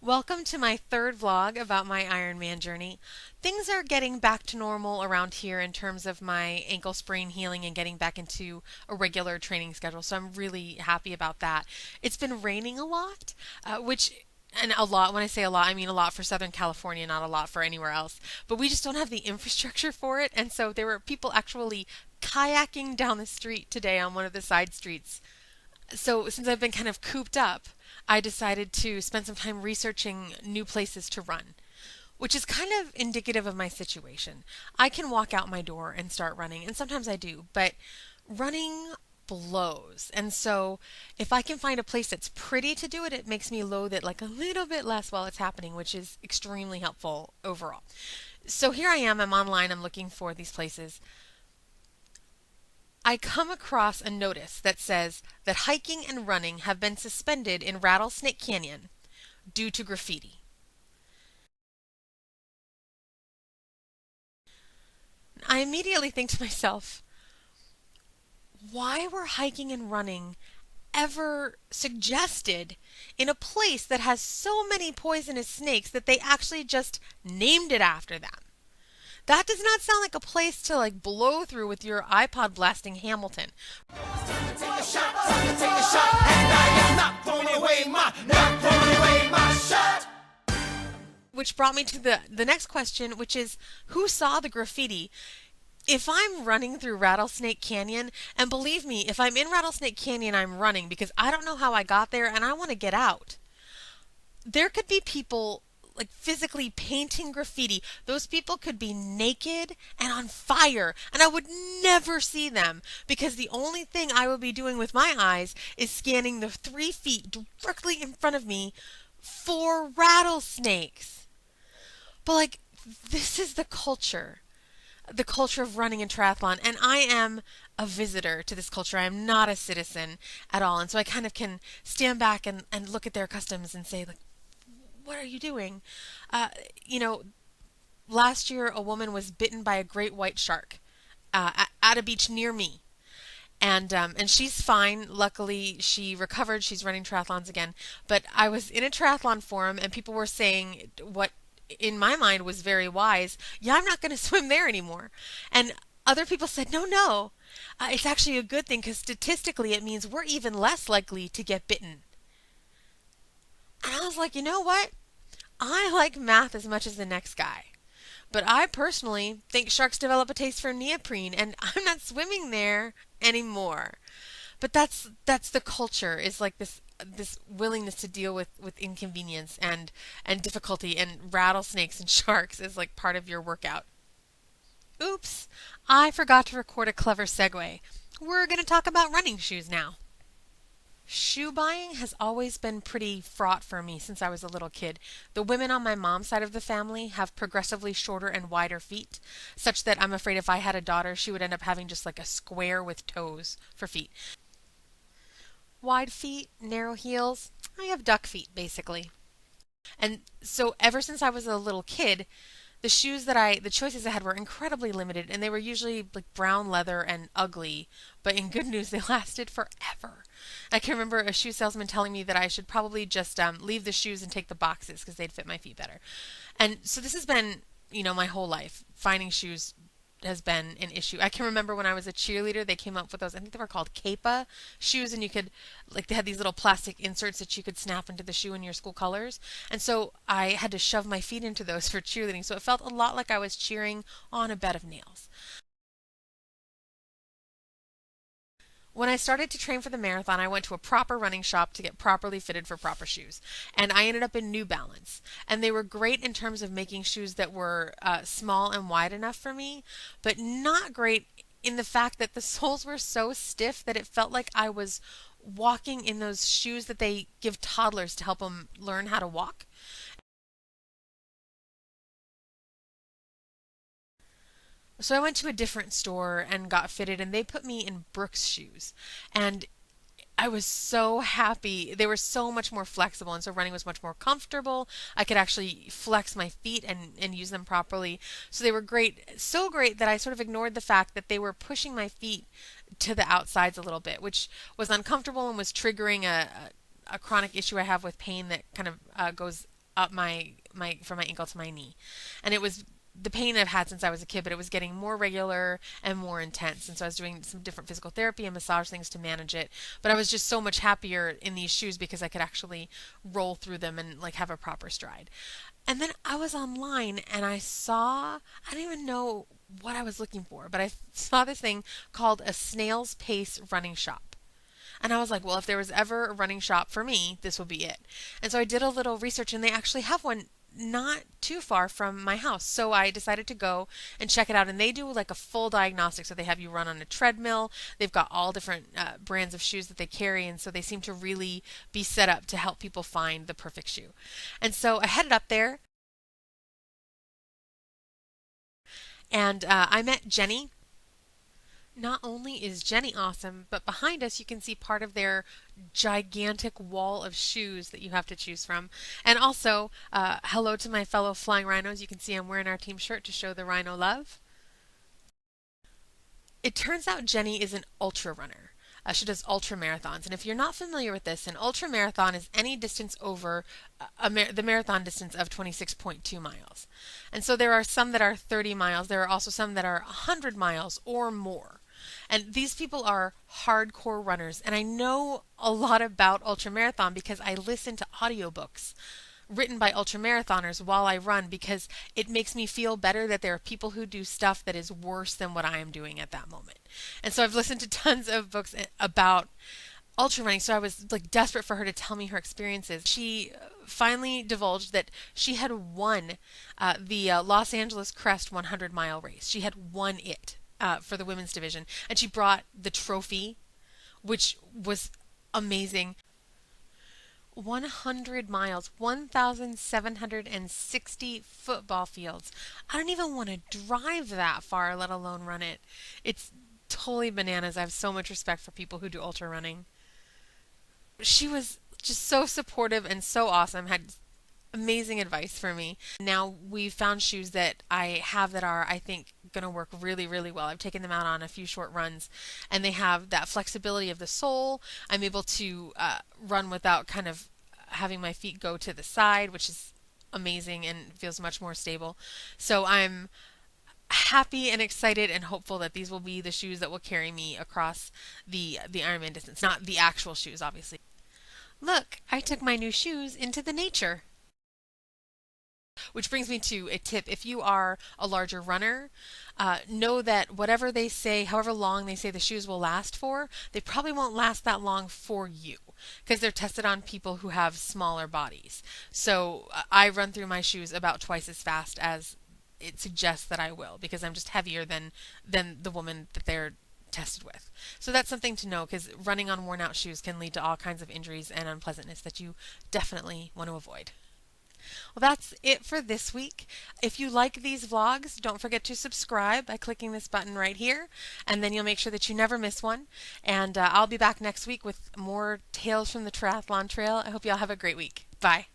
Welcome to my third vlog about my Ironman journey. Things are getting back to normal around here in terms of my ankle sprain healing and getting back into a regular training schedule, so I'm really happy about that. It's been raining a lot, and a lot, when I say a lot, I mean a lot for Southern California, not a lot for anywhere else. But we just don't have the infrastructure for it, and so there were people actually kayaking down the street today on one of the side streets. So since I've been kind of cooped up, I decided to spend some time researching new places to run, which is kind of indicative of my situation. I can walk out my door and start running, and sometimes I do, but running blows. And so if I can find a place that's pretty to do it, it makes me loathe it like a little bit less while it's happening, which is extremely helpful overall. So here I am, I'm online, I'm looking for these places. I come across a notice that says that hiking and running have been suspended in Rattlesnake Canyon due to graffiti. I immediately think to myself, why were hiking and running ever suggested in a place that has so many poisonous snakes that they actually just named it after them? That does not sound like a place to blow through with your iPod blasting Hamilton. Which brought me to the next question, which is who saw the graffiti? If I'm running through Rattlesnake Canyon, and believe me, if I'm in Rattlesnake Canyon, I'm running because I don't know how I got there and I want to get out. There could be people physically painting graffiti. Those people could be naked and on fire, and I would never see them because the only thing I would be doing with my eyes is scanning the 3 feet directly in front of me for rattlesnakes. But this is the culture of running and triathlon, and I am a visitor to this culture. I am not a citizen at all, and so I kind of can stand back and look at their customs and say, what are you doing? Uh, you know, Last year a woman was bitten by a great white shark at a beach near me. And she's fine. Luckily, she recovered. She's running triathlons again. But I was in a triathlon forum, and people were saying what, in my mind, was very wise. Yeah, I'm not going to swim there anymore. And other people said, no, no. It's actually a good thing because statistically, it means we're even less likely to get bitten. And I was like, you know what? I like math as much as the next guy. But I personally think sharks develop a taste for neoprene, and I'm not swimming there anymore. But that's the culture, is this willingness to deal with inconvenience and difficulty, and rattlesnakes and sharks is like part of your workout. Oops, I forgot to record a clever segue. We're going to talk about running shoes now. Shoe buying has always been pretty fraught for me since I was a little kid. The women on my mom's side of the family have progressively shorter and wider feet, such that I'm afraid if I had a daughter, she would end up having just a square with toes for feet. Wide feet, narrow heels. I have duck feet, basically. And so ever since I was a little kid, the choices I had were incredibly limited, and they were usually brown leather and ugly, but in good news, they lasted forever. I can remember a shoe salesman telling me that I should probably just leave the shoes and take the boxes because they'd fit my feet better. And so this has been, my whole life. Finding shoes has been an issue. I can remember when I was a cheerleader, they came up with those, I think they were called Kepa shoes, and you could, they had these little plastic inserts that you could snap into the shoe in your school colors. And so I had to shove my feet into those for cheerleading. So it felt a lot like I was cheering on a bed of nails. When I started to train for the marathon, I went to a proper running shop to get properly fitted for proper shoes. And I ended up in New Balance. And they were great in terms of making shoes that were small and wide enough for me, but not great in the fact that the soles were so stiff that it felt like I was walking in those shoes that they give toddlers to help them learn how to walk. So I went to a different store and got fitted, and they put me in Brooks shoes. And I was so happy. They were so much more flexible, and so running was much more comfortable. I could actually flex my feet and use them properly. So they were great, so great that I sort of ignored the fact that they were pushing my feet to the outsides a little bit, which was uncomfortable and was triggering a chronic issue I have with pain that kind of goes up my from my ankle to my knee, and it was the pain I've had since I was a kid, but it was getting more regular and more intense. And so I was doing some different physical therapy and massage things to manage it. But I was just so much happier in these shoes because I could actually roll through them and like have a proper stride. And then I was online and I don't even know what I was looking for, but I saw this thing called a snail's pace running shop. And I was like, well, if there was ever a running shop for me, this will be it. And so I did a little research, and they actually have one not too far from my house. So I decided to go and check it out. And they do like a full diagnostic. So they have you run on a treadmill. They've got all different brands of shoes that they carry. And so they seem to really be set up to help people find the perfect shoe. And so I headed up there, and I met Jenny. Not only is Jenny awesome, but behind us you can see part of their gigantic wall of shoes that you have to choose from. And also, hello to my fellow flying rhinos. You can see I'm wearing our team shirt to show the rhino love. It turns out Jenny is an ultra runner. She does ultra marathons. And if you're not familiar with this, an ultra marathon is any distance over the marathon distance of 26.2 miles. And so there are some that are 30 miles. There are also some that are 100 miles or more. And these people are hardcore runners. And I know a lot about ultramarathon because I listen to audiobooks written by ultramarathoners while I run, because it makes me feel better that there are people who do stuff that is worse than what I am doing at that moment. And so I've listened to tons of books about ultra running, so I was like desperate for her to tell me her experiences. She finally divulged that she had won the Los Angeles Crest 100-mile race. She had won it for the women's division, and she brought the trophy, which was amazing. 100 miles, 1,760 football fields. I don't even want to drive that far, let alone run it. It's totally bananas. I have so much respect for people who do ultra running. She was just so supportive and so awesome, had amazing advice for me. Now we've found shoes that I have that are, I think, going to work really, really well. I've taken them out on a few short runs, and they have that flexibility of the sole. I'm able to run without kind of having my feet go to the side, which is amazing and feels much more stable. So I'm happy and excited and hopeful that these will be the shoes that will carry me across the Ironman distance. Not the actual shoes, obviously. Look, I took my new shoes into the nature. Which brings me to a tip. If you are a larger runner, know that whatever they say, however long they say the shoes will last for, they probably won't last that long for you because they're tested on people who have smaller bodies. So I run through my shoes about twice as fast as it suggests that I will, because I'm just heavier than the woman that they're tested with. So that's something to know, because running on worn out shoes can lead to all kinds of injuries and unpleasantness that you definitely want to avoid. Well, that's it for this week. If you like these vlogs, don't forget to subscribe by clicking this button right here, and then you'll make sure that you never miss one. And I'll be back next week with more tales from the triathlon trail. I hope you all have a great week. Bye.